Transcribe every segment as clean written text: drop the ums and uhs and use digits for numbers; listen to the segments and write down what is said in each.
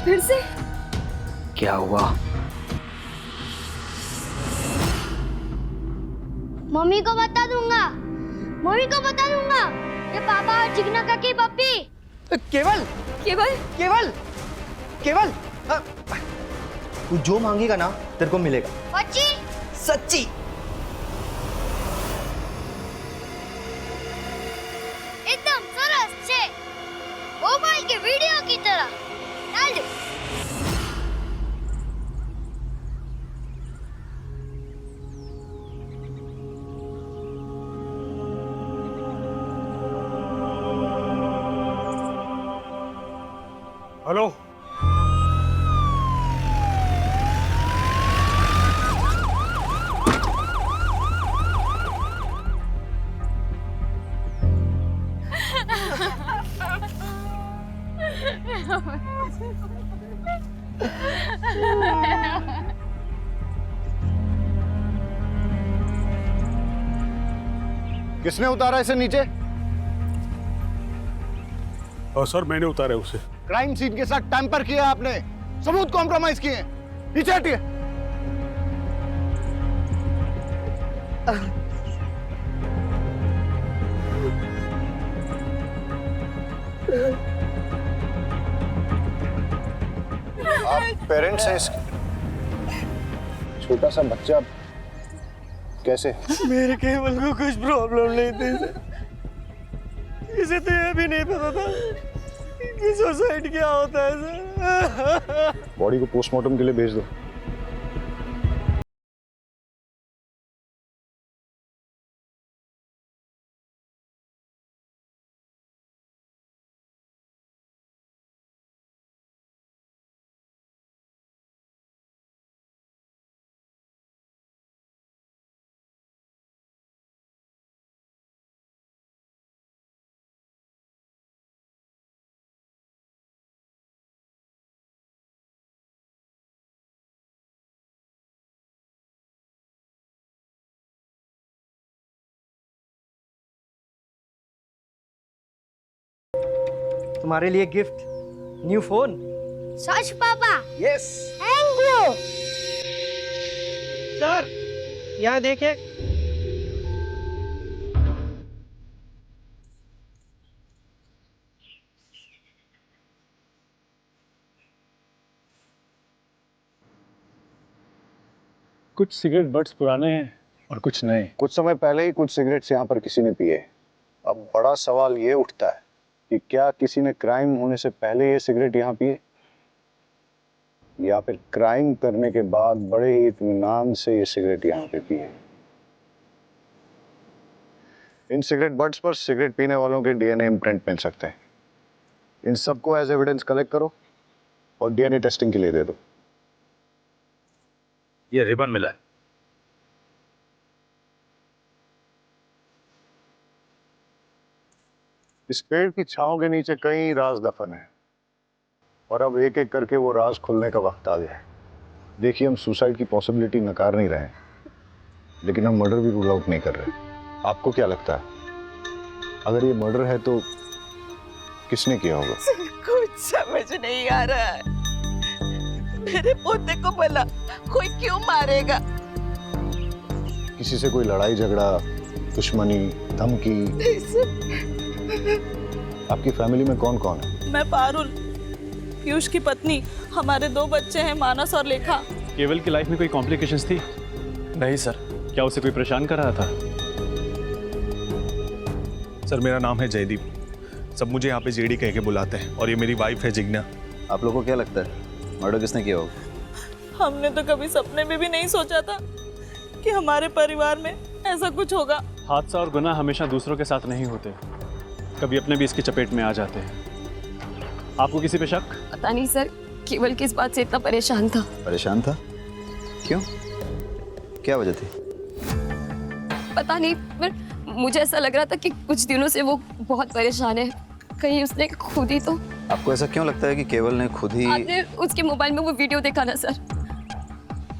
फिर से? क्या हुआ? मम्मी को बता दूंगा, मम्मी को बता दूंगा। ये पापा और चिकना का की पप्पी। केवल केवल? केवल केवल तू जो मांगेगा ना तेरे को मिलेगा। सच्ची? सच्ची। एकदम सरस छे, मोबाइल के वीडियो की तरह। डाल दो। हेलो, किसने उतारा इसे नीचे? सर मैंने उतारा उसे। क्राइम सीन के साथ टैंपर किया आपने, सबूत कॉम्प्रोमाइज किए। नीचे हटिए। आप पेरेंट्स हैं इसके? छोटा सा बच्चा कैसे? मेरे केवल को कुछ प्रॉब्लम नहीं थी। इसे तो ये भी नहीं पता था कि सुसाइड क्या होता है सर। बॉडी को पोस्टमार्टम के लिए भेज दो। तुम्हारे लिए गिफ्ट, न्यू फोन। सच पापा? यस। Thank you. सर यहाँ देखें। कुछ सिगरेट बट्स पुराने हैं और कुछ नए। कुछ समय पहले ही कुछ सिगरेट्स यहाँ पर किसी ने पिए। अब बड़ा सवाल ये उठता है कि क्या किसी ने क्राइम होने से पहले ये सिगरेट यहाँ पिए, या फिर क्राइम करने के बाद बड़े ही इत्मीनान से ये सिगरेट यहाँ पे पिए। इन सिगरेट बट्स पर सिगरेट पीने वालों के डीएनए इम्प्रिंट मिल सकते हैं। इन सबको एज एविडेंस कलेक्ट करो और डीएनए टेस्टिंग के लिए दे दो। ये रिबन मिला है। इस पेड़ की छांव के नीचे कई राज दफन है और अब एक एक करके वो राज खुलने का वक्त आ गया है। देखिए, हम सुसाइड की पॉसिबिलिटी नकार नहीं रहे, लेकिन हम मर्डर भी रूल आउट नहीं कर रहे। आपको क्या लगता है, अगर ये मर्डर है तो किसने किया होगा? कुछ समझ नहीं आ रहा है। मेरे पोते को भला कोई क्यों मारेगा? किसी से कोई लड़ाई झगड़ा, दुश्मनी, धमकी? आपकी फैमिली में कौन कौन है? मैं पारुल, पीयूष की पत्नी। हमारे 2 बच्चे हैं, मानस और लेखा। केवल की लाइफ में कोई कॉम्प्लिकेशंस थी? नहीं सर। क्या उसे कोई परेशान कर रहा था? सर मेरा नाम है जयदीप, सब मुझे यहाँ पे जेडी कह के बुलाते हैं, और ये मेरी वाइफ है जिग्ना। आप लोगों को क्या लगता है मर्डर किसने किया होगा? हमने तो कभी सपने में भी नहीं सोचा था कि हमारे परिवार में ऐसा कुछ होगा। हादसा और गुनाह हमेशा दूसरों के साथ नहीं होते, कभी अपने भी इसकी चपेट में आ जाते हैं। आपको किसी पे शक? पता नहीं सर, केवल किस बात से इतना परेशान था। परेशान था? क्यों? क्या वजह थी? पता नहीं, पर मुझे ऐसा लग रहा था कि कुछ दिनों से वो बहुत परेशान है। कहीं उसने खुद ही तो। आपको ऐसा क्यों लगता है कि केवल ने खुद ही? आपने उसके मोबाइल में वो वीडियो देखा ना सर?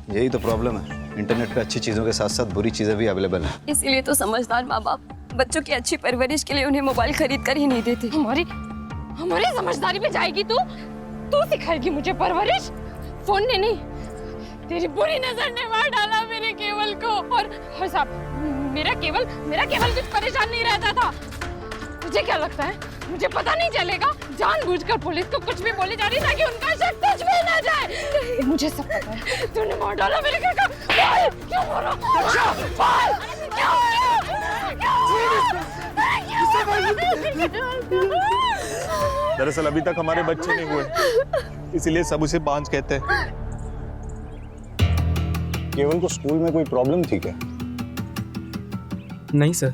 यही तो प्रॉब्लम है, इंटरनेट पे अच्छी चीज़ों के साथ साथ बुरी चीज़ें भी अवेलेबल हैं। इसीलिए तो समझदार माँ बाप बच्चों की अच्छी परवरिश के लिए उन्हें मोबाइल खरीद कर ही नहीं देते। हमारी समझदारी पे जाएगी तू? तू सिखाएगी मुझे परवरिश? फोन ने नहीं, तेरी बुरी नजर ने मार डाला मेरे केवल को। और साहब, मेरा केवल कुछ परेशान नहीं रहता था। तुझे क्या लगता है मुझे पता नहीं चलेगा? जानबूझकर पुलिस को कुछ भी बोली जा रही ताकि उनका शक तुझ पे ना जाए। मुझे सब पता है, तूने मार डाला मेरे घर का। बोल, क्यों मारा? अच्छा, बोल, क्यों दरअसल अभी तक हमारे बच्चे नहीं हुए, इसीलिए सब उसे बांझ कहते हैं। केवल को स्कूल में कोई प्रॉब्लम थी क्या? नहीं सर।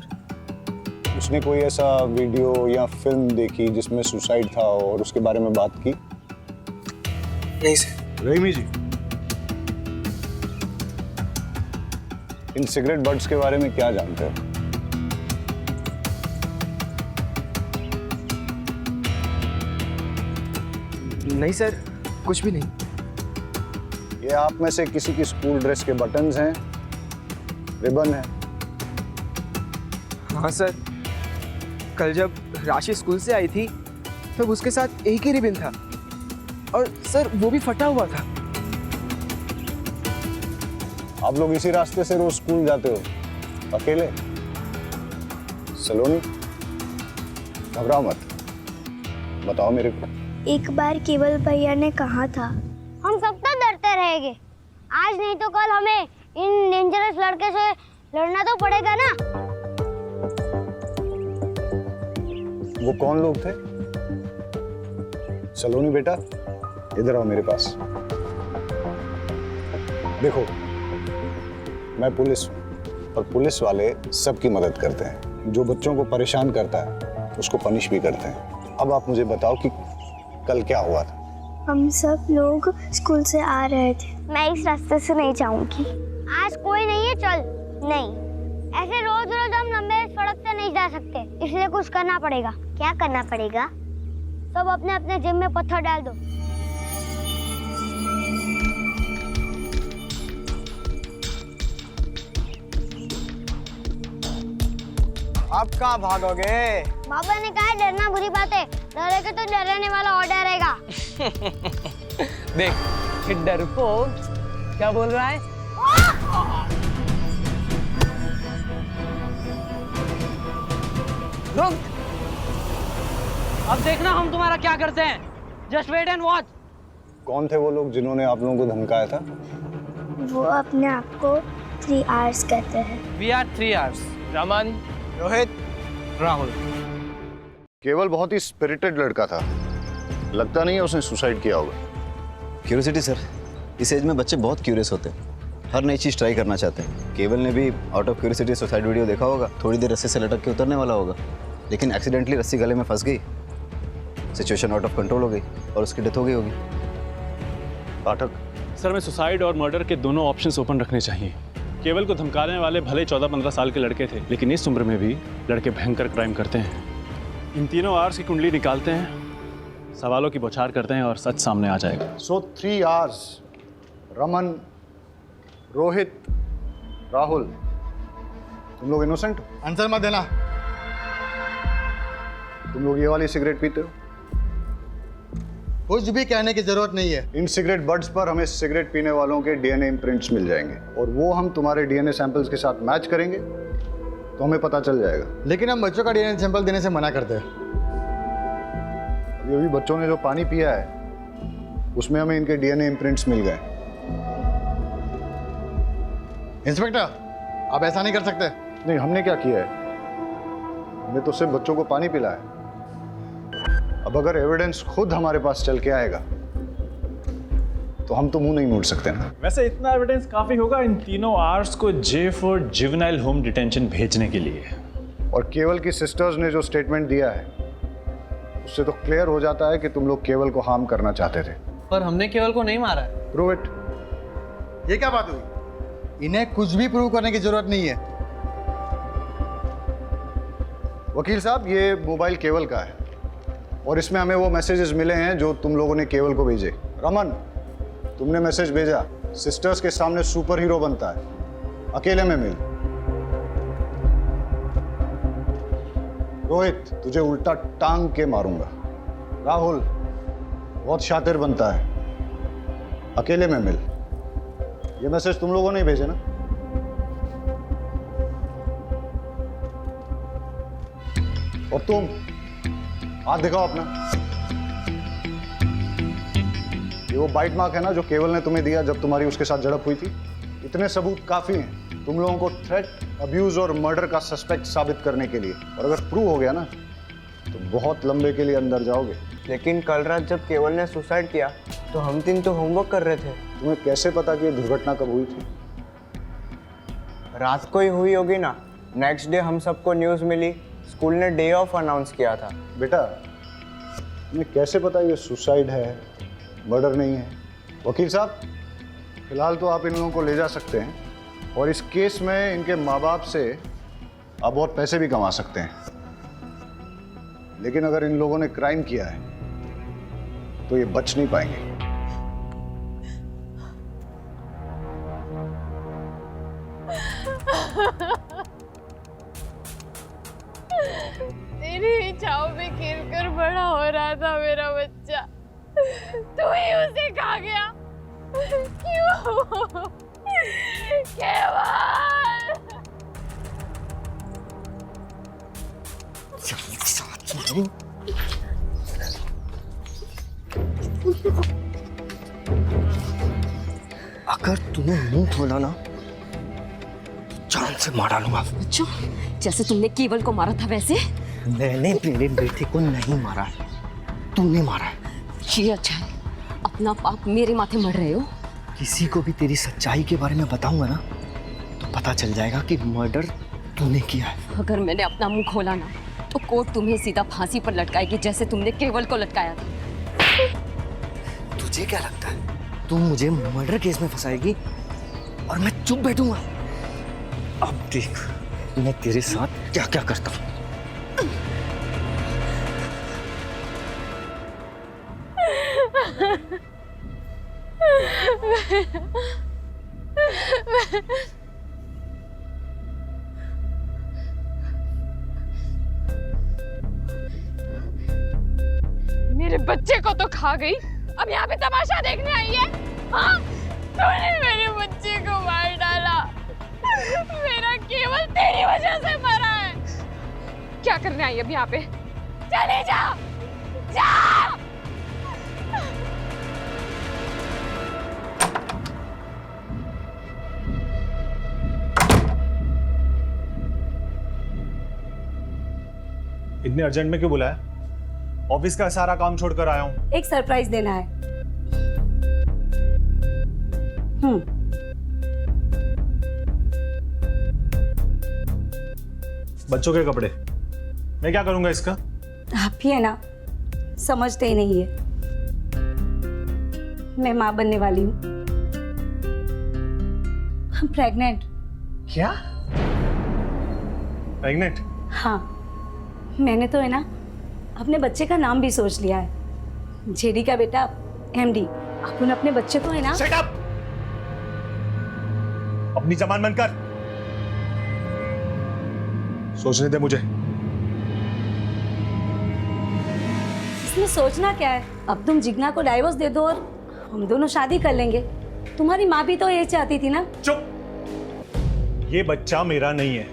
उसने कोई ऐसा वीडियो या फिल्म देखी जिसमें सुसाइड था और उसके बारे में बात की? नहीं सर। रहीमी जी, इन सिगरेट बट्स के बारे में क्या जानते हो? नहीं सर, कुछ भी नहीं। ये आप में से किसी की स्कूल ड्रेस के बटन्स हैं, रिबन है? हाँ सर, कल जब राशि स्कूल से आई थी तब उसके साथ एक ही रिबन था और सर वो भी फटा हुआ था। आप लोग इसी रास्ते से रोज स्कूल जाते हो अकेले? सलोनी, घबराओ मत, बताओ मेरे को। एक बार केवल भैया ने कहा था, हम सब तो डरते रहेंगे, आज नहीं तो कल हमें इन डेंजरस लड़के से लड़ना तो पड़ेगा ना। वो कौन लोग थे? सलोनी बेटा, इधर आओ मेरे पास। देखो, मैं पुलिस हूं और पुलिस वाले सबकी मदद करते हैं। जो बच्चों को परेशान करता है उसको पनिश भी करते हैं। अब आप मुझे बताओ कि कल क्या हुआ था? हम सब लोग स्कूल से आ रहे थे। मैं इस रास्ते से नहीं जाऊंगी। आज कोई नहीं है, चल। नहीं, ऐसे रोज रोज हम लंबे सड़क से नहीं जा सकते, इसलिए कुछ करना पड़ेगा। क्या करना पड़ेगा? सब अपने अपने जेब में पत्थर डाल दो। आप कहाँ भागोगे? बाबा ने कहा डरना बुरी बात है, डरेगा तो डराने वाला और डरेगा। देख, ये डरपोक क्या बोल रहा है? रुक, अब देखना हम तुम्हारा क्या करते हैं। Just wait and watch. कौन थे वो लोग जिन्होंने आप लोगों को धमकाया था? वो अपने आप को 3 आवर्स कहते हैं। We are 3 hours. Raman, Rohit, Rahul. केवल बहुत ही स्पिरिटेड लड़का था, लगता नहीं है उसने सुसाइड किया होगा। क्यूरियोसिटी सर, इस एज में बच्चे बहुत क्यूरियस होते हैं, हर नई चीज़ ट्राई करना चाहते हैं। केवल ने भी out of curiosity suicide video देखा होगा, थोड़ी देर रस्सी से लटक के उतरने वाला होगा, लेकिन एक्सीडेंटली रस्सी गले में फंस गई, सिचुएशन आउट ऑफ कंट्रोल हो गई और उसकी डेथ हो गई होगी। पाठक सर, मैं सुसाइड और मर्डर के दोनों ऑप्शंस ओपन रखने चाहिए। केवल को धमकाने वाले भले 14-15 साल के लड़के थे, लेकिन इस उम्र में भी लड़के भयंकर क्राइम करते हैं। इन तीनों आवर्स की कुंडली निकालते हैं, सवालों की बौछार करते हैं और सच सामने आ जाएगा। सो 3 आवर्स, रमन, रोहित, राहुल, तुम लोग इनोसेंट हो? आंसर मत देना। तुम लोग ये वाली सिगरेट पीते हो? कुछ भी कहने की जरूरत नहीं है। इन सिगरेट बड्स पर हमें सिगरेट पीने वालों के डीएनए इम्प्रिंट्स मिल जाएंगे और वो हम तुम्हारे डीएनए सैंपल्स के साथ मैच करेंगे तो हमें पता चल जाएगा। लेकिन हम बच्चों का डीएनए सैंपल देने से मना करते हैं। अभी बच्चों ने जो पानी पिया है उसमें हमें इनके डीएनए इम्प्रिंट्स मिल गए। इंस्पेक्टर, आप ऐसा नहीं कर सकते। नहीं, हमने क्या किया है, हमने तो सिर्फ बच्चों को पानी पिलाया है। अब अगर एविडेंस खुद हमारे पास चल के आएगा तो हम तो मुंह नहीं मोड़ सकते ना। वैसे इतना एविडेंस काफी होगा इन तीनों आर्ट्स को J for juvenile home detention भेजने के लिए। और केवल की सिस्टर्स ने जो स्टेटमेंट दिया है उससे तो क्लियर हो जाता है कि तुम लोग केवल को हार्म करना चाहते थे। पर हमने केवल को नहीं मारा है। Prove it. ये क्या बात हुई? इन्हें कुछ भी प्रूव करने की जरूरत नहीं है। वकील साहब, ये मोबाइल केवल का है और इसमें हमें वो मैसेजेस मिले हैं जो तुम लोगों ने केवल को भेजे। रमन, तुमने मैसेज भेजा, सिस्टर्स के सामने सुपर हीरो बनता है, अकेले में मिल। रोहित, तुझे उल्टा टांग के मारूंगा। राहुल, बहुत शातिर बनता है, अकेले में मिल। ये मैसेज तुम लोगों ने ही भेजे ना? और तुम हाथ दिखाओ अपना। ये वो बाइट मार्क है ना जो केवल ने तुम्हें दिया जब तुम्हारी उसके साथ झड़प हुई थी? इतने सबूत काफी हैं तुम लोगों को थ्रेट, अब्यूज और मर्डर का सस्पेक्ट साबित करने के लिए। और अगर प्रूव हो गया ना तो बहुत लंबे के लिए अंदर जाओगे। लेकिन कल रात जब केवल ने सुसाइड किया तो हम तीन तो होमवर्क कर रहे थे। तुम्हें कैसे पता कि ये दुर्घटना कब हुई थी? रात को ही हुई होगी ना। नेक्स्ट डे हम सबको न्यूज़ मिली, स्कूल ने डे ऑफ अनाउंस किया था। बेटा तुम्हें कैसे पता ये सुसाइड है, मर्डर नहीं है? वकील साहब, फिलहाल तो आप इन लोगों को ले जा सकते हैं और इस केस में इनके माँ बाप से आप बहुत पैसे भी कमा सकते हैं। लेकिन अगर इन लोगों ने क्राइम किया है तो ये बच नहीं पाएंगे। तेरी छाव में खेलकर बड़ा हो रहा था मेरा बच्चा, तू ही उसे खा गया। क्यों? केवल अगर तूने मुंह खोला ना जान से मार डालूंगा। अच्छा, जैसे तुमने केवल को मारा था वैसे? मैंने मेरे बेटे को नहीं मारा है, तूने मारा है। ये अच्छा है, अपना पाप मेरे माथे मर रहे हो। किसी को भी तेरी सच्चाई के बारे में बताऊंगा ना तो पता चल जाएगा कि मर्डर तूने किया है। अगर मैंने अपना मुंह खोला ना तो कोर्ट तुम्हें सीधा फांसी पर लटकाएगी जैसे तुमने केवल को लटकाया था। तुझे क्या लगता है तू मुझे मर्डर केस में फंसाएगी और मैं चुप बैठूंगा? अब देख मैं तेरे साथ क्या क्या करता हूँ। मेरे बच्चे को तो खा गई, अब यहाँ पे तमाशा देखने आई है? हाँ, तूने मेरे बच्चे को मार डाला। मेरा केवल तेरी वजह से मरा है। क्या करने आई अब यहाँ पे? चले जा, जा। इतने अर्जेंट में क्यों बुलाया? ऑफिस का सारा काम छोड़कर आया हूँ। एक सरप्राइज देना है। बच्चों के कपड़े मैं क्या करूंगा इसका? आप ही है ना, समझते ही नहीं है। मैं माँ बनने वाली हूँ, प्रेग्नेंट। क्या? प्रेग्नेंट? हाँ, मैंने तो है ना अपने बच्चे का नाम भी सोच लिया है। जेडी का बेटा एमडी। अपन अपने बच्चे को है ना। Shut up! अपनी जबान बंद कर। सोचने दे मुझे। इसमें सोचना क्या है? अब तुम जिग्ना को डाइवोर्स दे दो और हम दोनों शादी कर लेंगे। तुम्हारी माँ भी तो ये चाहती थी ना। चुप! ये बच्चा मेरा नहीं है।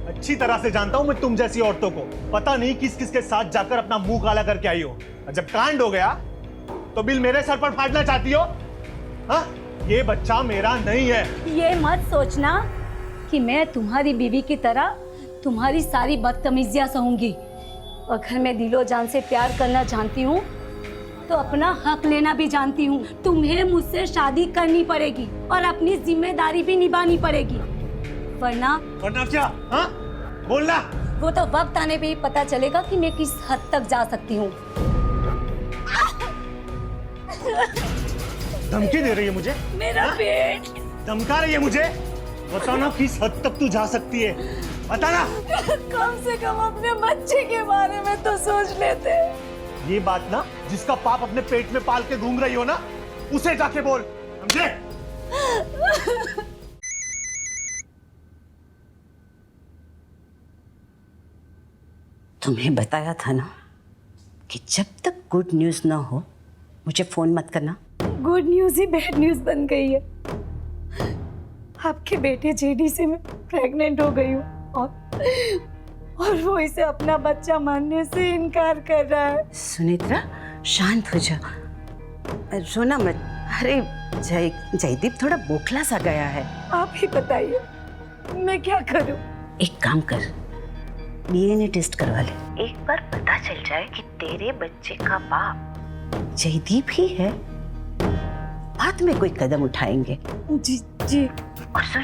अच्छी तरह से जानता हूं मैं तुम जैसी औरतों को। पता नहीं किस किस के साथ जाकर अपना मुंह काला करके आई हो। और जब कांड हो गया तो बिल मेरे सर पर फाड़ना चाहती हो? हाँ? ये बच्चा मेरा नहीं है। ये मत सोचना कि मैं तुम्हारी बीवी की तरह तुम्हारी सारी बदतमीजियां सहूंगी। अगर मैं दिलो जान से प्यार करना जानती हूँ तो अपना हक लेना भी जानती हूँ। तुम्हें मुझसे शादी करनी पड़ेगी और अपनी जिम्मेदारी भी निभानी पड़ेगी, वरना क्या? हाँ? बोलना। वो तो वक्त आने पे ही पता चलेगा कि मैं किस हद तक जा सकती हूँ। धमकी दे रही है मुझे? मेरा पेट। धमका रही है मुझे? बताओ ना किस हद तक तू जा सकती है? बता ना। कम से कम अपने बच्चे के बारे में तो सोच लेते। ये बात ना जिसका पाप अपने पेट में पाल के घूम रही हो ना, उसे जाके बोल, समझे? तुम्हें बताया था ना कि जब तक गुड न्यूज़ ना हो मुझे फोन मत करना। गुड न्यूज़ ही बैड न्यूज़ बन गई है। आपके बेटे जेडी से मैं प्रेग्नेंट हो गई हूँ और वो इसे अपना बच्चा मानने से इनकार कर रहा है। सुनेत्रा शांत हो जा, रोना मत। अरे जयदीप थोड़ा बोखला सा गया है। आप ही बताइए मैं क्या करूं? एक काम कर, डीएनए टेस्ट करवा ले। एक बार पता चल जाए कि तेरे बच्चे का बाप जयदीप ही है, बाद में कोई कदम उठाएंगे। जी जी। और सुन,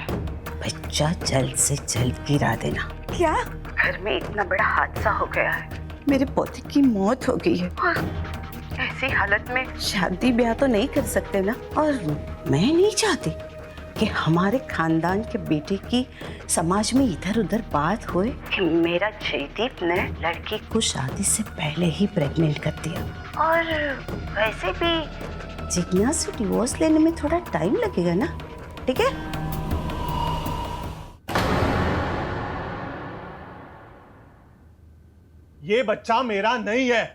बच्चा जल्द से जल्द गिरा देना। क्या? घर में इतना बड़ा हादसा हो गया है, मेरे पोते की मौत हो गई है और ऐसी हालत में शादी ब्याह तो नहीं कर सकते ना। और मैं नहीं चाहती कि हमारे खानदान के बेटे की समाज में इधर उधर बात होए कि मेरा जयदीप ने लड़की को शादी से पहले ही प्रेग्नेंट कर दिया। और वैसे भी जिज्ञा से डिवोर्स लेने में थोड़ा टाइम लगेगा ना, ठीक है? ये बच्चा मेरा नहीं है।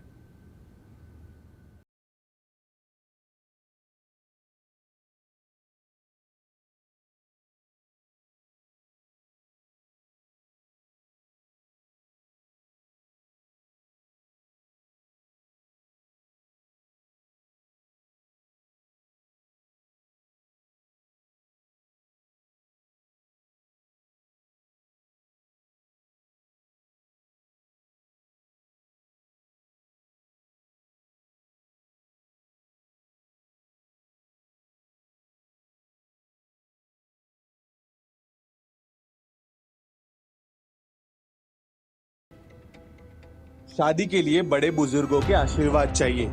शादी के लिए बड़े बुजुर्गों के आशीर्वाद चाहिए।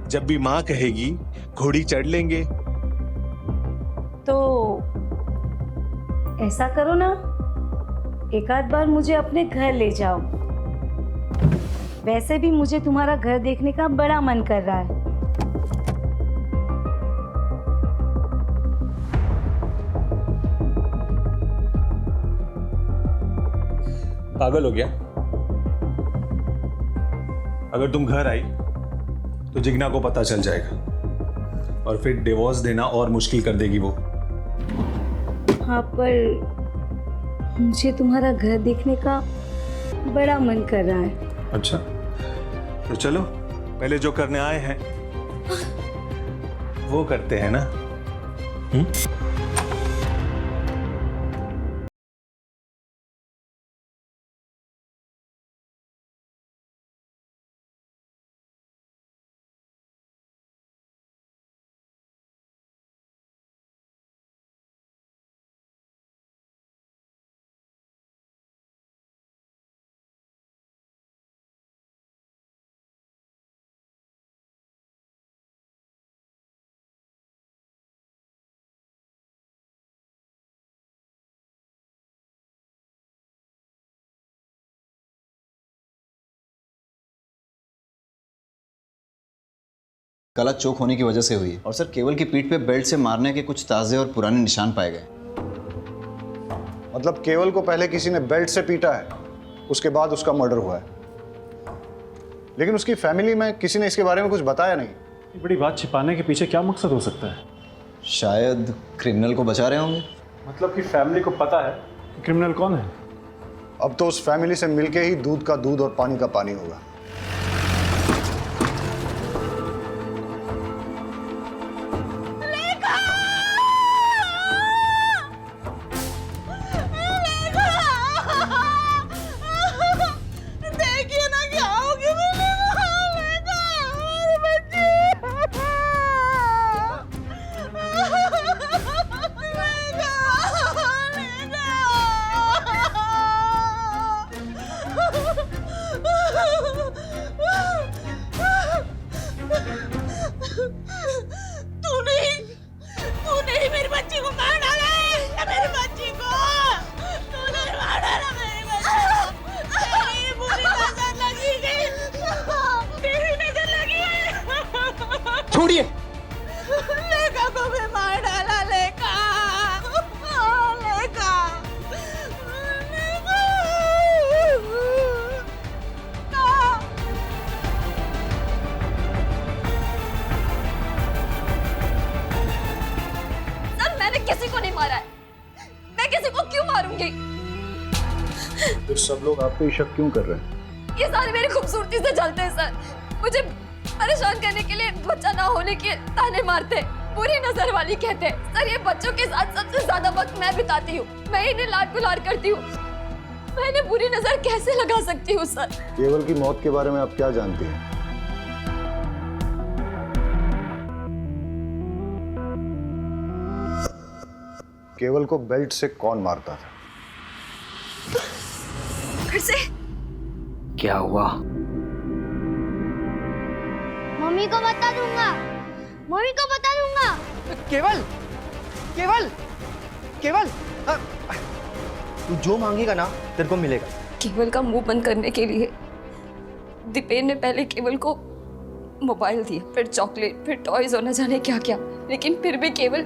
जब भी माँ कहेगी घोड़ी चढ़ लेंगे। तो ऐसा करो ना, एक आध बार मुझे अपने घर ले जाओ। वैसे भी मुझे तुम्हारा घर देखने का बड़ा मन कर रहा है। पागल हो गया? अगर तुम घर आई तो जिग्ना को पता चल जाएगा और फिर डिवोर्स देना और मुश्किल कर देगी वो। हाँ, पर मुझे तुम्हारा घर देखने का बड़ा मन कर रहा है। अच्छा, तो चलो पहले जो करने आए हैं वो करते हैं ना। गला चोक होने की वजह से हुई है और सर केवल की पीठ पे बेल्ट से मारने के कुछ ताज़े और पुराने निशान पाए गए। मतलब केवल को पहले किसी ने बेल्ट से पीटा है, उसके बाद उसका मर्डर हुआ है। लेकिन उसकी फैमिली में किसी ने इसके बारे में कुछ बताया नहीं। ये बड़ी बात छिपाने के पीछे क्या मकसद हो सकता है? शायद क्रिमिनल को बचा रहे होंगे। मतलब कि फैमिली को पता है कि क्रिमिनल कौन है? अब तो उस फैमिली से मिलके ही दूध का दूध और पानी का पानी होगा। सब लोग आप पे ही शक क्यों कर रहे हैं? ये सारे मेरी खूबसूरती से जलते हैं सर। मुझे परेशान करने के लिए बच्चा ना होने के ताने मारते, बुरी नजर वाली कहते। सर ये बच्चों के साथ सबसे ज्यादा वक्त मैं बिताती हूँ, मैं इन्हें लाड गुलार करती हूँ, मैं इन्हें बुरी नजर कैसे लगा सकती हूँ सर? केवल की मौत के बारे में आप क्या जानती हैं? केवल को बेल्ट से कौन मारता था? फिर से क्या हुआ? मम्मी को बता दूंगा, मम्मी को बता दूंगा। केवल केवल केवल तू जो मांगेगा ना तेरे को मिलेगा। केवल का मुंह बंद करने के लिए दीपेन ने पहले केवल को मोबाइल दिए, फिर चॉकलेट, फिर टॉयज और न जाने क्या क्या। लेकिन फिर भी केवल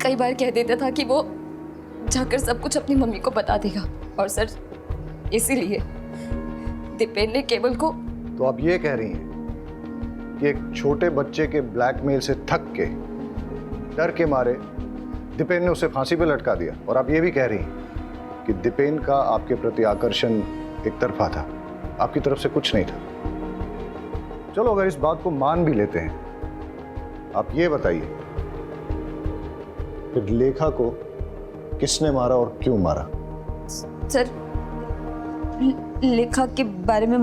कई बार कह देता था कि वो जाकर सब कुछ अपनी मम्मी को बता देगा। और सर इसीलिए दीपेन ने केवल को। तो आप ये कह रही हैं कि एक छोटे बच्चे के ब्लैकमेल से थक के, डर के मारे दीपेन ने उसे फांसी पे लटका दिया। और आप ये भी कह रही हैं कि दीपेन का आपके प्रति आकर्षण एक तरफा था, आपकी तरफ से कुछ नहीं था। चलो अगर इस बात को मान भी लेते हैं, आप ये बताइए फिर लेखा को किसने मारा और क्यों मारा? सर लेखा के बारे में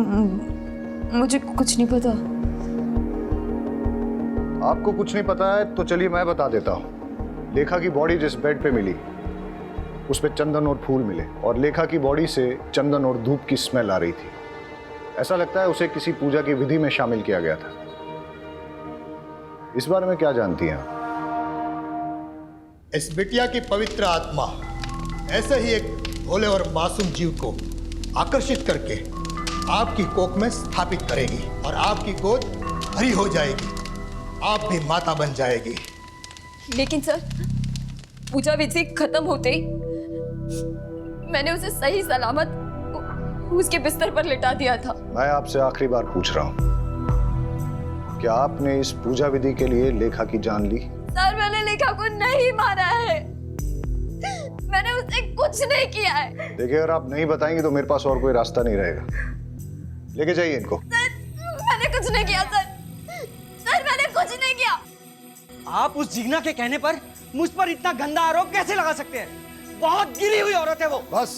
मुझे कुछ नहीं पता। आपको कुछ नहीं पता है तो चलिए मैं बता देता हूं। लेखा की बॉडी जिस बेड पे मिली उस पे चंदन और फूल मिले, और लेखा की बॉडी से चंदन और धूप की स्मेल आ रही थी। ऐसा लगता है उसे किसी पूजा की विधि में शामिल किया गया था। इस बारे में क्या जानती हैं आप? इस बिटिया की पवित्र आत्मा ऐसे ही एक भोले और मासूम जीव को आकर्षित करके आपकी कोख में स्थापित करेगी और आपकी गोद भरी हो जाएगी, आप भी माता बन जाएगी। लेकिन सर पूजा विधि खत्म होते ही मैंने उसे सही सलामत उसके बिस्तर पर लिटा दिया था। मैं आपसे आखिरी बार पूछ रहा हूं, क्या आपने इस पूजा विधि के लिए लेखा की जान ली? सर मैंने लेखा को नहीं मारा है, मैंने उससे कुछ नहीं किया है। देखिए अगर आप नहीं बताएंगे तो मेरे पास और कोई रास्ता नहीं रहेगा। लेके जाइए इनको। सर मैंने कुछ नहीं किया सर, सर मैंने कुछ नहीं किया। आप उस जिग्ना के कहने पर मुझ पर इतना गंदा आरोप कैसे लगा सकते हैं? बहुत गिरी हुई औरत है वो। बस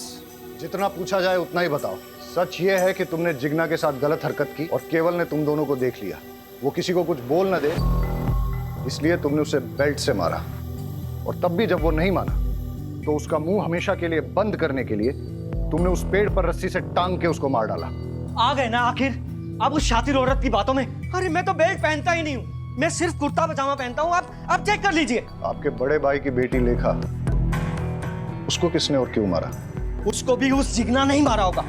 जितना पूछा जाए उतना ही बताओ। सच ये है कि तुमने जिग्ना के साथ गलत हरकत की और केवल ने तुम दोनों को देख लिया। वो किसी को कुछ बोल न दे इसलिए तुमने उसे बेल्ट से मारा, और तब भी जब वो नहीं माना तो उसका मुंह हमेशा के लिए बंद करने के लिए तुमने उस पेड़ पर रस्सी से टांग के उसको मार डाला। आ गए ना आखिर अब उस शातिर औरत की बातों में। अरे मैं तो बेल्ट पहनता ही नहीं हूँ, मैं सिर्फ कुर्ता पजामा पहनता हूँ। आप चेक कर लीजिए। आपके बड़े भाई की बेटी लेखा, उसको किसने और क्यों मारा? उसको भी उस जिग्ना नहीं मारा होगा।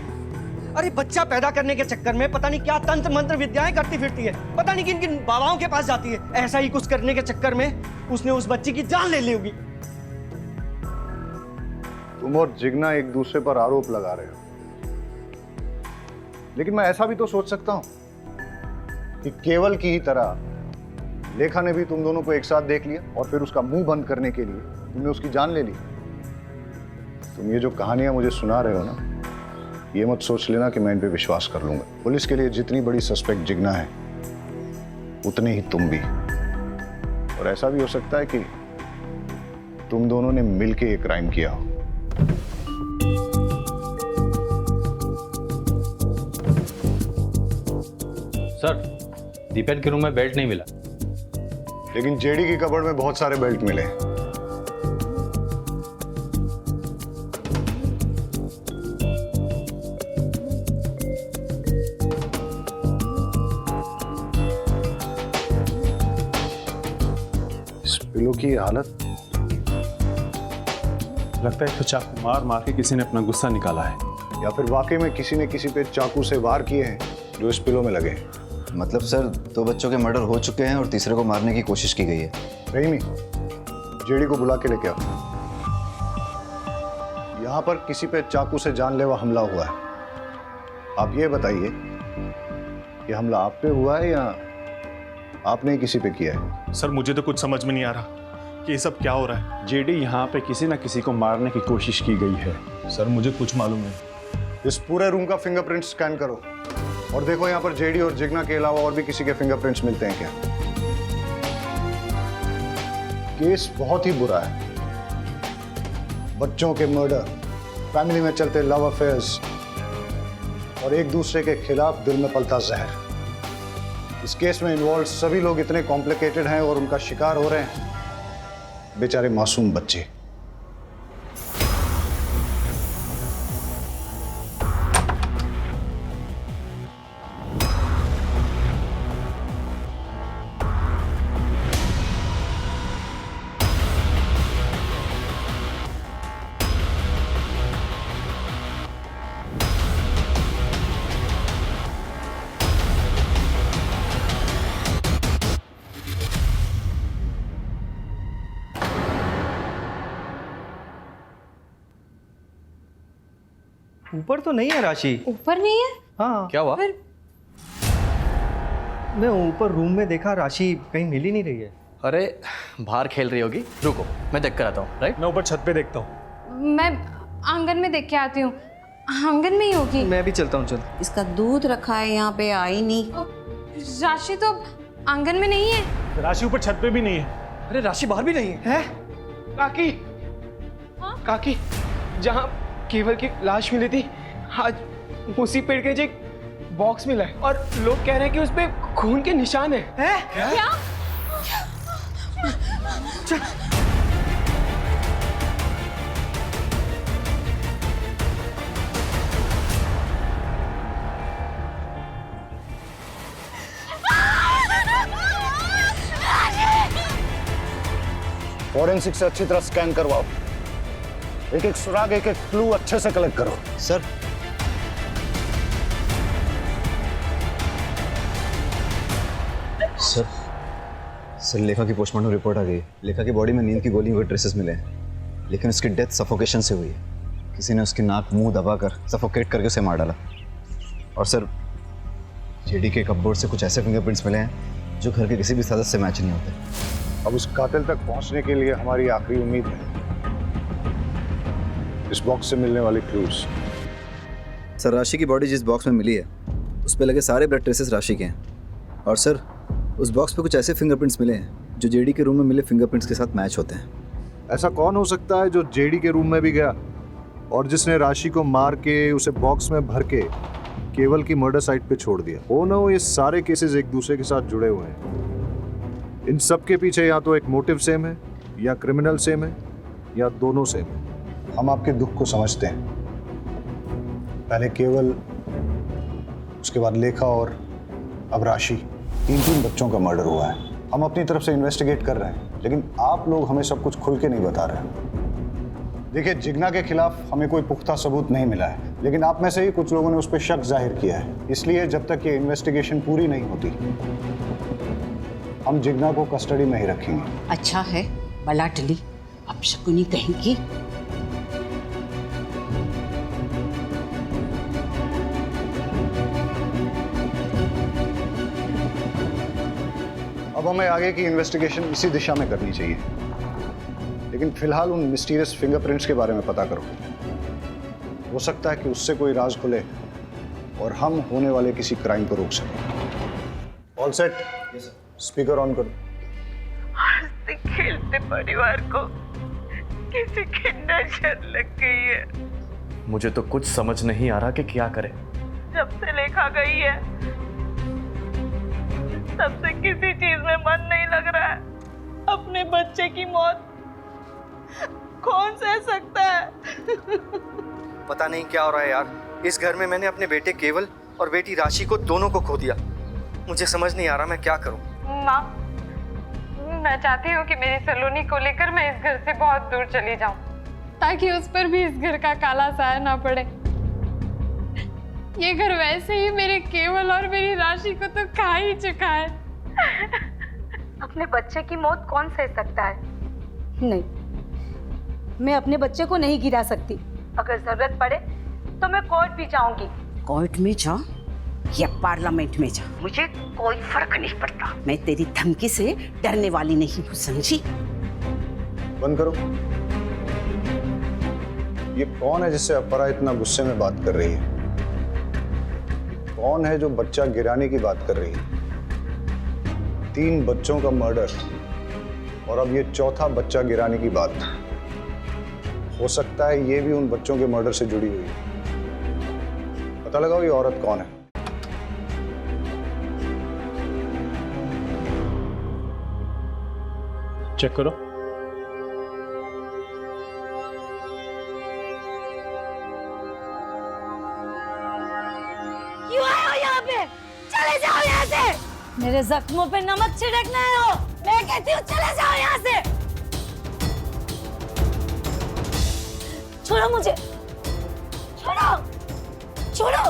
अरे बच्चा पैदा करने के चक्कर में पता नहीं क्या तंत्र मंत्र विद्याएं करती फिरती है, पता नहीं किन किन बाबाओं के पास जाती है। ऐसा ही कुछ करने के चक्कर में उसने उस बच्ची की जान ले ली होगी। तुम और जिग्ना एक दूसरे पर आरोप लगा रहे हो, लेकिन मैं ऐसा भी तो सोच सकता हूं कि केवल की ही तरह लेखा ने भी तुम दोनों को एक साथ देख लिया और फिर उसका मुंह बंद करने के लिए तुमने उसकी जान ले ली। तुम ये जो कहानियां मुझे सुना रहे हो ना, ये मत सोच लेना कि मैं इन पे विश्वास कर लूंगा। पुलिस के लिए जितनी बड़ी सस्पेक्ट जिग्ना है उतने ही तुम भी। और ऐसा भी हो सकता है कि तुम दोनों ने मिलके एक क्राइम किया हो। सर दीपेन के रूम में बेल्ट नहीं मिला, लेकिन जेडी की कबर्ड में बहुत सारे बेल्ट मिले हैं। इस पिलो की हालत, लगता है तो चाकू मार मार के किसी ने अपना गुस्सा निकाला है, या फिर वाकई में किसी ने किसी पे चाकू से वार किए हैं जो इस पिलो में लगे हैं। मतलब सर 2 बच्चों के मर्डर हो चुके हैं और तीसरे को मारने की कोशिश की गई है। रहीमी, जेडी को बुला के लेके आओ। यहाँ पर किसी पे चाकू से जानलेवा हमला हुआ है। आप ये बताइए कि हमला आप पे हुआ है या आपने किसी पे किया है? सर मुझे तो कुछ समझ में नहीं आ रहा। कि ये सब क्या हो रहा है। जेडी यहाँ पे किसी ना किसी को मारने की कोशिश की गई है। सर मुझे कुछ मालूम नहीं। इस पूरे रूम का फिंगरप्रिंट स्कैन करो और देखो यहाँ पर जेडी और जिग्ना के अलावा और भी किसी के फिंगरप्रिंट्स मिलते हैं क्या। केस बहुत ही बुरा है। बच्चों के मर्डर, फैमिली में चलते लव अफेयर्स और एक दूसरे के खिलाफ दिल में पलता जहर। इस केस में इन्वॉल्व सभी लोग इतने कॉम्प्लिकेटेड हैं और उनका शिकार हो रहे हैं बेचारे मासूम बच्चे। ऊपर तो नहीं है राशि। ऊपर नहीं है? हाँ। क्या हुआ? मैं ऊपर रूम में देखा, राशि कहीं मिल ही नहीं रही है। अरे बाहर खेल रही होगी, रुको मैं देख कर आता हूँ। राइट, मैं ऊपर छत पे देखता हूँ। मैं आंगन में देख के आती हूँ, आंगन में ही होगी। मैं भी चलता हूँ, चल। इसका दूध रखा है यहाँ पे, आई नहीं। राशि तो आंगन में नहीं है। राशि ऊपर छत पे भी नहीं है। अरे राशि बाहर भी नहीं है। काकी, काकी, जहाँ केवल की लाश मिली थी आज उसी पेड़ के एक बॉक्स मिला है और लोग कह रहे हैं कि उस पे खून के निशान है। क्या? फॉरेंसिक से अच्छी तरह स्कैन करवाओ, एक एक सुराग, एक एक क्लू अच्छे से कलेक्ट करो। सर सर लेखा की पोस्टमार्टम रिपोर्ट आ गई। लेखा की बॉडी में नींद की गोलियों के ट्रेसेस मिले हैं, लेकिन उसकी डेथ सफोकेशन से हुई है। किसी ने उसकी नाक मुंह दबाकर सफोकेट करके उसे मार डाला। और सर जेडी के कपबोर्ड से कुछ ऐसे फिंगरप्रिंट्स मिले हैं जो घर के किसी भी सदस्य से मैच नहीं होते। अब उस कातिल तक पहुंचने के लिए हमारी आखिरी उम्मीद है इस बॉक्स से मिलने वाले क्लूज। सर राशि की बॉडी जिस बॉक्स में मिली है उस पर लगे सारे ब्लड ट्रेसेस राशि के हैं। और सर उस बॉक्स पे कुछ ऐसे फिंगरप्रिंट्स मिले हैं जो जेडी के रूम में मिले फिंगरप्रिंट्स के साथ मैच होते हैं। ऐसा कौन हो सकता है जो जेडी के रूम में भी गया और जिसने राशि को मार के उसे बॉक्स में भर के केवल की मर्डर साइट पे छोड़ दिया? हो ना हो ये सारे केसेस एक दूसरे के साथ जुड़े हुए हैं। इन सब के पीछे या तो एक मोटिव सेम है, या क्रिमिनल सेम है, या दोनों सेम है। हम आपके दुख को समझते हैं। पहले केवल, उसके बाद लेखा और अब राशि, तीन बच्चों का मर्डर हुआ है। हम अपनी तरफ से इन्वेस्टिगेट कर रहे हैं, लेकिन आप लोग हमें सब कुछ खुल के नहीं बता रहे हैं। देखिए, जिग्ना के खिलाफ हमें कोई पुख्ता सबूत नहीं मिला है, लेकिन आप में से ही कुछ लोगों ने उस पर शक जाहिर किया है। इसलिए जब तक ये इन्वेस्टिगेशन पूरी नहीं होती हम जिग्ना को कस्टडी में ही रखेंगे। अच्छा है, बला टली, अब शकुनी कहेंगी। अब हमें आगे की इन्वेस्टिगेशन इसी दिशा में करनी चाहिए, लेकिन फिलहाल उन मिस्टीरियस फिंगरप्रिंट्स के बारे में पता करो। हो सकता है कि उससे कोई राज खुले और हम होने वाले किसी क्राइम को रोक सकें। All set? स्पीकर ऑन करो। हंसते खेलते परिवार को किसी की नजर लग गई है। मुझे तो कुछ समझ नहीं आ रहा कि क्या करें। जब से लेखा गई है तब से किसी चीज में मन नहीं लग रहा है। अपने बच्चे की मौत कौन सह सकता है? पता नहीं क्या हो रहा है यार। इस घर में मैंने अपने बेटे केवल और बेटी राशि को दोनों को खो दिया। मुझे समझ नहीं आ रहा मैं क्या करूं। माँ, मैं चाहती हूँ कि मेरी सलोनी को लेकर मैं इस घर से बहुत दूर चली जाऊँ, ताकि उस पर भी इस घर का काला साया ना पड़े। ये घर वैसे ही मेरे केवल और मेरी राशि को तो खा ही चुका है। अपने बच्चे की मौत कौन सह सकता है? नहीं, मैं अपने बच्चे को नहीं गिरा सकती। अगर जरूरत पड़े तो मैं कोर्ट भी जाऊंगी। कोर्ट में जा या पार्लियामेंट में जा, मुझे कोई फर्क नहीं पड़ता। मैं तेरी धमकी से डरने वाली नहीं हूँ, समझी? बंद करो। ये कौन है जिससे अपरा इतना गुस्से में बात कर रही है? कौन है जो बच्चा गिराने की बात कर रही है? 3 बच्चों का मर्डर और अब ये चौथा बच्चा गिराने की बात। हो सकता है ये भी उन बच्चों के मर्डर से जुड़ी हुई है। पता लगाओ ये औरत कौन है। चेक करो। क्यों आए हो यहाँ पे? चले जाओ यहाँ से। मेरे जख्मों पे नमक छिड़कना है हो। मैं कहती हूँ चले जाओ यहाँ से। छोड़ो मुझे, छोड़ो, छोड़ो।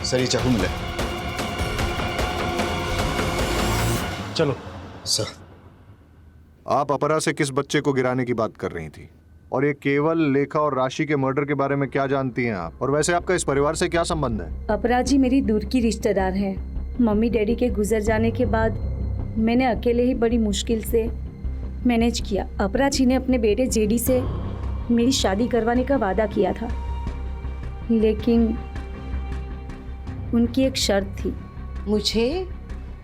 सर ये चाकू मिला। चलो। सर आप अपरा से किस बच्चे को गिराने की बात कर रही थी? और ये केवल, लेखा और राशि के मर्डर के बारे में क्या जानती हैं आप? और वैसे आपका इस परिवार से क्या संबंध है? अपराजी मेरी दूर की रिश्तेदार है। मम्मी डैडी के गुजर जाने के बाद मैंने अकेले ही बड़ी मुश्किल से मैनेज किया। अपराजी ने अपने बेटे जेडी से मेरी शादी करवाने का वादा किया था, लेकिन उनकी एक शर्त थी। मुझे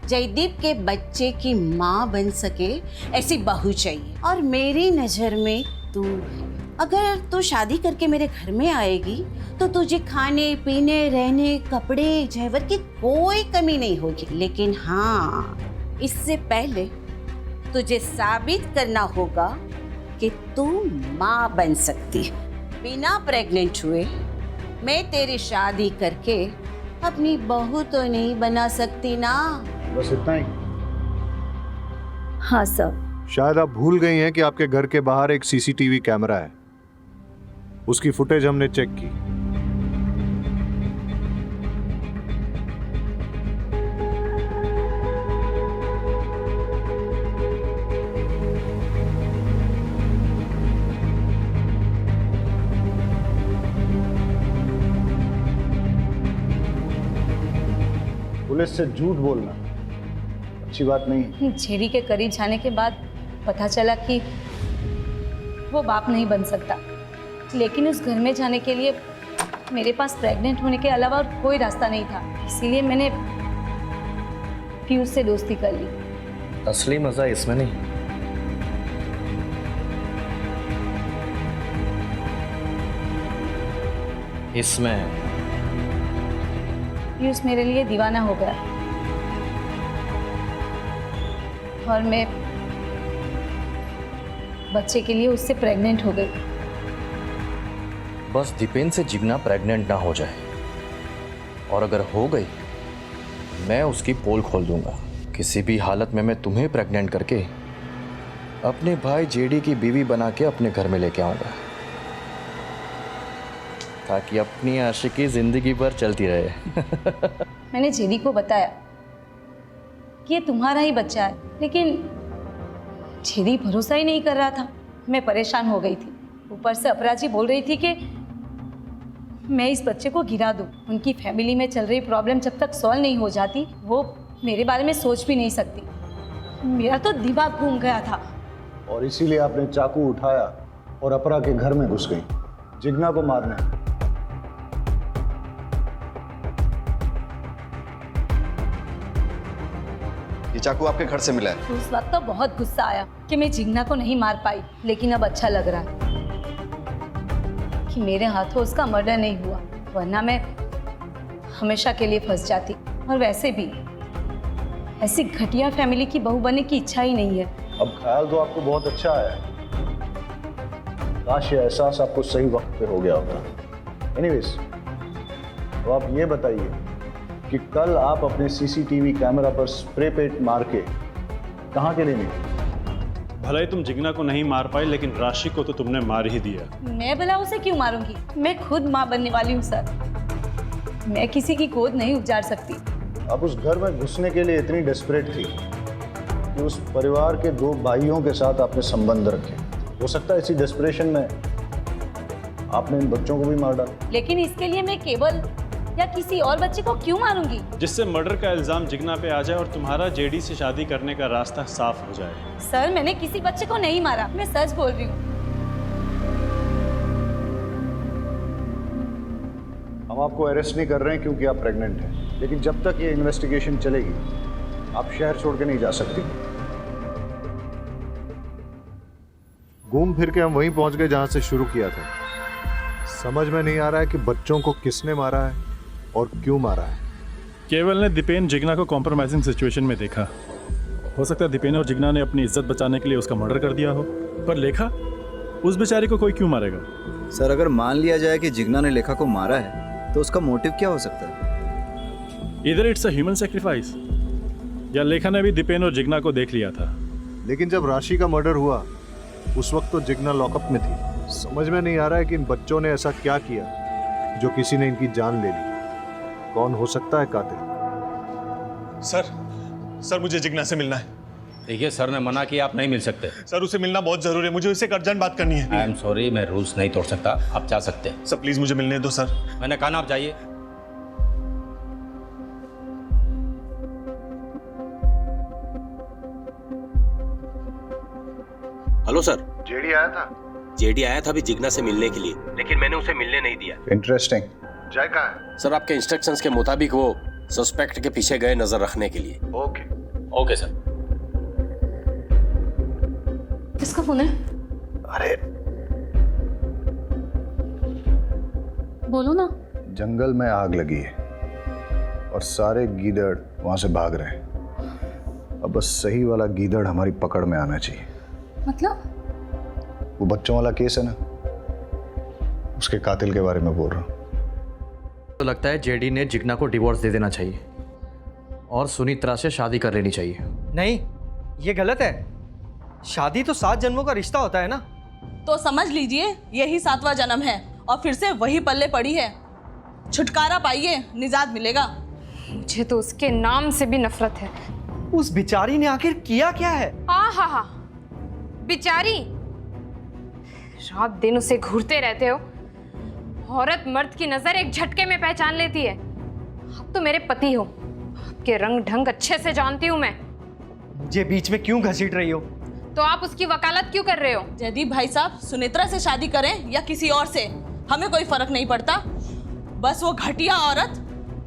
जयदीप के बच्चे की माँ बन सके ऐसी बहू चाहिए, और मेरी नज़र में तू, अगर तू शादी करके मेरे घर में आएगी तो तुझे खाने पीने, रहने, कपड़े, जेवर की कोई कमी नहीं होगी। लेकिन हाँ, इससे पहले तुझे साबित करना होगा कि तू माँ बन सकती है। बिना प्रेग्नेंट हुए मैं तेरी शादी करके अपनी बहू तो नहीं बना सकती ना। बस इतना ही? हाँ सर। शायद आप भूल गई हैं कि आपके घर के बाहर एक सीसीटीवी कैमरा है। उसकी फुटेज हमने चेक की। पुलिस से झूठ बोलना अच्छी बात नहीं है। जेडी के करीब जाने के बाद पता चला कि वो बाप नहीं बन सकता, लेकिन उस घर में जाने के लिए मेरे पास प्रेग्नेंट होने के अलावा और कोई रास्ता नहीं था। इसीलिए मैंने पीयूष से दोस्ती कर ली। असली मजा इसमें नहीं, इसमें। पीयूष मेरे लिए दीवाना हो गया और मैं बच्चे के लिए उससे प्रेग्नेंट हो गई। बस दीपेन से जिग्ना प्रेग्नेंट ना हो जाए, और अगर हो गई मैं उसकी पोल खोल दूंगा। किसी भी हालत में मैं तुम्हें प्रेग्नेंट करके अपने भाई जेडी की बीवी बना के अपने घर में लेके आऊंगा, ताकि अपनी आशिकी जिंदगी भर चलती रहे। मैंने जेडी को बताया कि ये तुम्हारा ही बच्चा है, लेकिन जेडी भरोसा ही नहीं कर रहा था। मैं परेशान हो गई थी। ऊपर से अपराजी बोल रही थी कि मैं इस बच्चे को गिरा दूं। उनकी फैमिली में चल रही प्रॉब्लम जब तक सॉल्व नहीं हो जाती, वो मेरे बारे में सोच भी नहीं सकती। मेरा तो दिमाग घूम गया था। और इसीलिए आपने चाकू उठाया और अपरा के घर में घुस गई जिग्ना को मारने। ये चाकू आपके घर से मिला है? उस वक्त तो बहुत गुस्सा आया कि मैं जिग्ना को नहीं मार पाई, लेकिन अब अच्छा लग रहा है कि मेरे हाथों उसका मर्डर नहीं हुआ, वरना मैं हमेशा के लिए फंस जाती। और वैसे भी ऐसी घटिया फैमिली की बहू बनने की इच्छा ही नहीं है। अब ख्याल तो आपको बहुत अच्छा आया है। काश ये एहसास आपको सही वक्त पे हो गया होगा। एनीवेज, तो आप ये बताइए कि कल आप अपने सीसीटीवी कैमरा पर स्प्रे पेंट मार के कहाँ के लिए निकले? भले ही तुम जिग्ना को नहीं मार पाई, लेकिन राशि को तो तुमने मार ही दिया। मैं भला उसे क्यों मारूंगी? मैं खुद माँ बनने वाली हूँ सर। मैं किसी की गोद नहीं उजाड़ सकती। आप उस घर में घुसने के लिए इतनी डेस्परेट थी कि उस परिवार के 2 भाइयों के साथ आपने संबंध रखे। हो सकता है इसी डेस्परेशन में आपने इन बच्चों को भी मार डाला। लेकिन इसके लिए मैं केवल या किसी और बच्चे को क्यों मारूंगी? जिससे मर्डर का इल्जाम जिग्ना पे आ जाए और तुम्हारा जेडी से शादी करने का रास्ता साफ हो जाए। सर, मैंने किसी बच्चे को नहीं मारा, मैं सच बोल रही हूँ। हम आपको अरेस्ट नहीं कर रहे हैं क्योंकि आप प्रेग्नेंट हैं, लेकिन जब तक ये इन्वेस्टिगेशन चलेगी आप शहर छोड़ के नहीं जा सकती। घूम फिर के हम वहीं पहुंच गए जहां से शुरू किया था। समझ में नहीं आ रहा है कि बच्चों को किसने मारा है और क्यों मारा है। केवल ने दीपेन जिग्ना को कॉम्प्रोमाइजिंग सिचुएशन में देखा। हो सकता है दीपेन और जिग्ना ने अपनी इज्जत बचाने के लिए उसका मर्डर कर दिया हो, पर लेखा, उस बेचारी को कोई क्यों मारेगा? सर, अगर मान लिया जाए कि जिग्ना ने लेखा को मारा है तो उसका मोटिव क्या हो सकता है? इधर इट्स अ ह्यूमन सैक्रिफाइस, या लेखा ने भी दीपेन और जिग्ना को देख लिया था। लेकिन जब राशि का मर्डर हुआ उस वक्त तो जिग्ना लॉकअप में थी। समझ में नहीं आ रहा है कि इन बच्चों ने ऐसा क्या किया जो किसी ने इनकी जान ले ली। कौन हो सकता है कातिल? सर मुझे जिग्ना से मिलना है। देखिए सर ने मना किया, आप नहीं मिल सकते। सर उसे मिलना बहुत जरूरी है, मुझे उससे एक अर्जेंट बात करनी है। आई एम सॉरी, मैं रूल्स नहीं तोड़ सकता, आप जा सकते हैं। सर प्लीज मुझे मिलने दो सर। मैंने कहा ना आप जाइए। Hello sir. जेडी आया था? जेडी आया था अभी जिग्ना से मिलने के लिए, लेकिन मैंने उसे मिलने नहीं दिया। इंटरेस्टिंग। जय कहाँ है? सर आपके इंस्ट्रक्शंस के मुताबिक वो सस्पेक्ट के पीछे गए नजर रखने के लिए। Okay sir. किसका फोन है? अरे बोलो ना। जंगल में आग लगी है और सारे गीदड़ वहां से भाग रहे हैं। अब बस सही वाला गीदड़ हमारी पकड़ में आना चाहिए। मतलब? वो बच्चों वाला केस है ना, उसके कातिल के बारे में बोल रहा हूँ। तो लगता है जेडी ने जिग्ना को डिवोर्स दे देना चाहिए और सुनीत्रा से शादी कर लेनी चाहिए। नहीं, ये गलत है। शादी तो 7 जन्मों का रिश्ता होता है ना। तो समझ लीजिए यही 7वां जन्म है और फिर से वही पल्ले पड़ी है। छुटकारा पाइए, निजात मिलेगा। मुझे तो उसके नाम से भी नफरत है। उस बिचारी ने आखिर किया क्या है? हाँ, बिचारी। रात दिन उसे घूरते रहते हो। औरत मर्द की नजर एक झटके में पहचान लेती है। आप तो मेरे पति हो, आपके रंग ढंग अच्छे से जानती हूँ मैं। मुझे बीच में क्यों घसीट रही हो? तो आप उसकी वकालत क्यों कर रहे हो? जयदीप भाई साहब, सुनेत्रा से शादी करें या किसी और से, हमें कोई फर्क नहीं पड़ता। बस वो घटिया औरत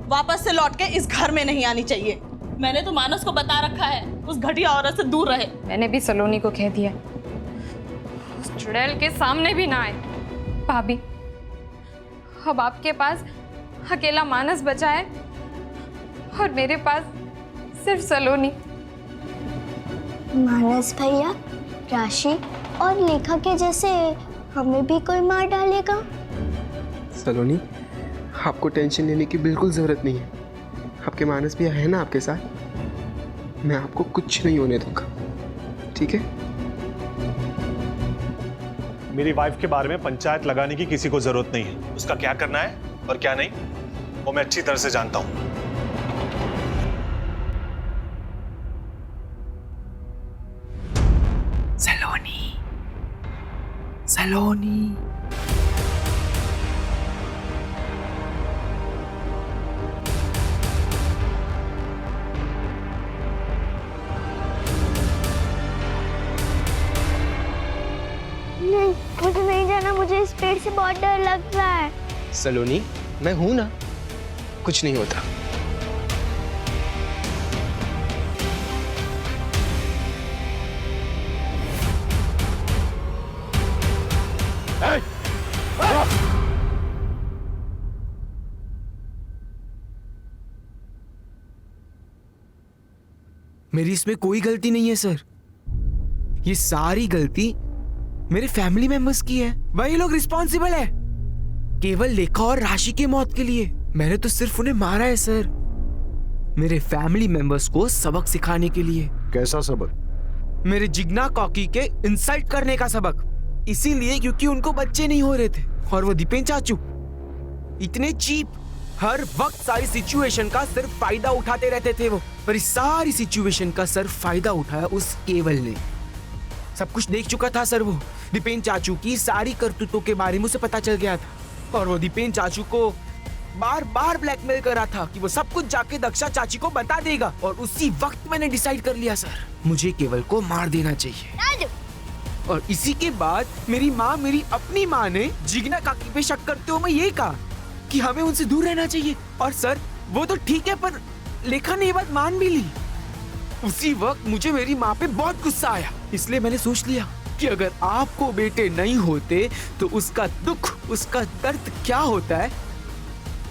वापस से लौट के इस घर में नहीं आनी चाहिए। मैंने तो मानस को बता रखा है उस घटिया औरत से दूर रहे। मैंने भी सलोनी को कह दिया उस चुड़ैल के सामने भी ना आए। भाभी, अब आपके पास अकेला मानस बचा है और मेरे पास सिर्फ सलोनी। मानस भैया, राशि और लेखा के जैसे हमें भी कोई मार डालेगा? सलोनी, आपको टेंशन लेने की बिल्कुल जरूरत नहीं है। आपके मानस भी है ना आपके साथ। मैं आपको कुछ नहीं होने दूंगा, ठीक है? मेरी वाइफ के बारे में पंचायत लगाने की किसी को जरूरत नहीं है। उसका क्या करना है और क्या नहीं वो मैं अच्छी तरह से जानता हूं। सलोनी। नहीं, मुझे नहीं जाना। मुझे इस पेड़ से बहुत डर लग रहा है। सलोनी, मैं हूं ना, कुछ नहीं होता। मेरी इसमें कोई गलती नहीं है सर। ये सारी गलती मेरे फैमिली मेंबर्स की है। वही लोग रिस्पॉन्सिबल है केवल लेखा और राशि की मौत के लिए। मैंने तो सिर्फ उन्हें मारा है सर, मेरे फैमिली मेंबर्स को सबक सिखाने के लिए। कैसा सबक? मेरे जिग्ना कॉकी के इंसल्ट करने का सबक। इसीलिए क्योंकि उनको बच्चे नहीं हो रहे थे और वो दीपेन चाचू इतने चीप हर वक्त सारी सिचुएशन का सिर्फ फायदा उठाते रहते थे वो, पर इस सारी सिचुएशन का सिर्फ फायदा उठाया उस केवल ने। सब कुछ देख चुका था सर वो। दीपेन चाचू की सारी करतूतों के बारे में उसे पता चल गया था और वो दीपेन चाचू को बार बार ब्लैकमेल कर रहा था कि वो सब कुछ जाके दक्षा चाची को बता देगा। और उसी वक्त मैंने डिसाइड कर लिया सर, मुझे केवल को मार देना चाहिए। और इसी के बाद मेरी माँ, मेरी अपनी माँ ने जिग्ना काकी पे शक करते हुए ये कहा कि हमें उनसे दूर रहना चाहिए। और सर वो तो ठीक है, पर लेखा ने ये बात मान भी ली। उसी वक्त मुझे मेरी माँ पे बहुत गुस्सा आया, इसलिए मैंने सोच लिया कि अगर आपको बेटे नहीं होते तो उसका दुख, उसका दर्द क्या होता है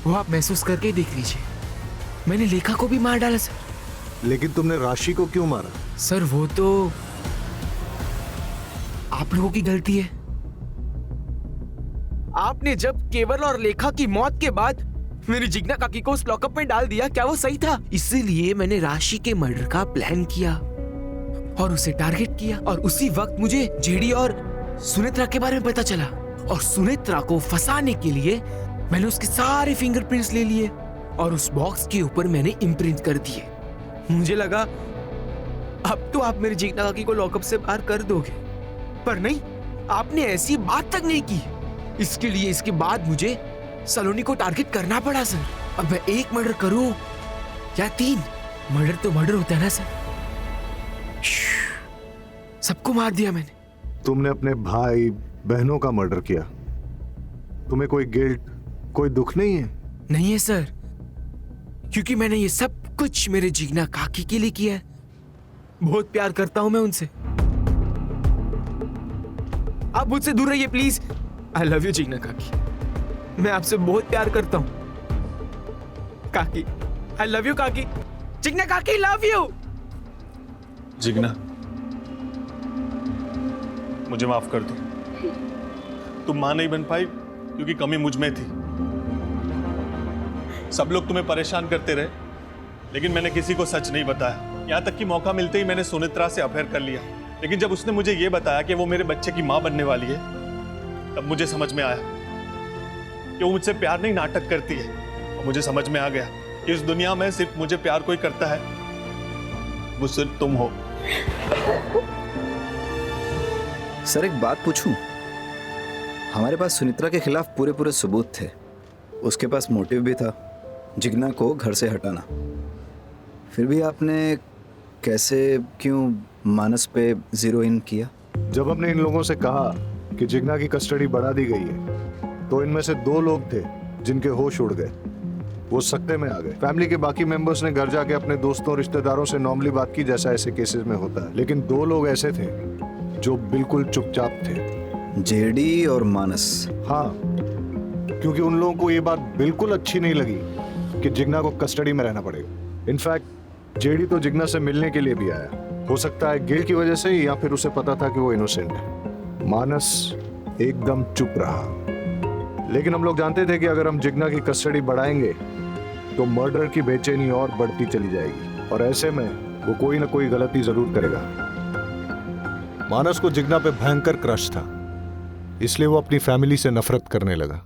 वो आप महसूस करके देख लीजिए। मैंने लेखा को भी मार डाला सर। लेकिन तुमने राशि को क्यों मारा? सर वो तो आप लोगों की गलती है। आपने जब केवल और लेखा की मौत के बाद मेरी जिग्ना काकी को उस लॉकअप में डाल दिया, क्या वो सही था? इसीलिए मैंने राशि के मर्डर का प्लान किया और उसे टारगेट किया। और उसी वक्त मुझे जेडी और सुनेत्रा के बारे में पता चला और सुनेत्रा को फंसाने के लिए मैंने उसके सारे फिंगरप्रिंट्स ले लिए और उस बॉक्स के ऊपर मैंने इम्प्रिंट कर दिए। मुझे लगा अब तो आप मेरी जिग्ना काकी को लॉकअप से बाहर कर दोगे, पर नहीं, आपने ऐसी बात तक नहीं की। इसके लिए इसके बाद मुझे सलोनी को टारगेट करना पड़ा सर। अब मैं एक मर्डर करूं या 3, मर्डर तो मर्डर होता है ना सर। सबको मार दिया मैंने। तुमने अपने भाई बहनों का मर्डर किया, तुम्हें कोई गिल्ट, कोई दुख नहीं है? नहीं है सर, क्योंकि मैंने ये सब कुछ मेरे जिग्ना काकी के लिए किया है। बहुत प्यार करता हूं मैं उनसे। आप मुझसे दूर रहिए please. I love you Jigna काकी, मैं आपसे बहुत प्यार करता हूं काकी। आई लव यू काकी। जिग्ना काकी लव यू। जिग्ना, मुझे माफ कर दो। तुम मां नहीं बन पाई क्योंकि कमी मुझ में थी। सब लोग तुम्हें परेशान करते रहे, लेकिन मैंने किसी को सच नहीं बताया। यहां तक कि मौका मिलते ही मैंने सुनेत्रा से अफेयर कर लिया। लेकिन जब उसने मुझे यह बताया कि वो मेरे बच्चे की मां बनने वाली है, तब मुझे समझ में आया कि वो मुझसे प्यार नहीं, नाटक करती है। और मुझे समझ में आ गया कि इस दुनिया में सिर्फ मुझे प्यार कोई करता है, वो सिर्फ तुम हो। सर एक बात पूछूं? हमारे पास सुनेत्रा के खिलाफ पूरे सबूत थे, उसके पास मोटिव भी था, जिग्ना को घर से हटाना। फिर भी आपने कैसे, क्यों मानस पे जीरो इन किया? जब हमने इन लोगों से कहा कि जिग्ना की कस्टडी बढ़ा दी गई है, तो इनमें से 2 लोग थे जिनके होश उड़ गए, वो सकते में आ गए। फैमिली के बाकी मेंबर्स ने घर जाके अपने दोस्तों रिश्तेदारों से नॉर्मली बात की, जैसा ऐसे केसेस में होता है। लेकिन 2 लोग ऐसे थे जो बिल्कुल चुपचाप थे, जेडी और मानस। हाँ, क्योंकि उन लोगों को ये बात बिल्कुल अच्छी नहीं लगी कि जिग्ना को कस्टडी में रहना पड़ेगा। इनफैक्ट जेडी तो जिग्ना से मिलने के लिए भी आया, हो सकता है गिल्ट की वजह से या फिर उसे पता था कि वो इनोसेंट है। मानस एकदम चुप रहा। लेकिन हम लोग जानते थे कि अगर हम जिग्ना की कस्टडी बढ़ाएंगे तो मर्डर की बेचैनी और बढ़ती चली जाएगी, और ऐसे में वो कोई ना कोई गलती जरूर करेगा। मानस को जिग्ना पे भयंकर क्रश था, इसलिए वो अपनी फैमिली से नफरत करने लगा।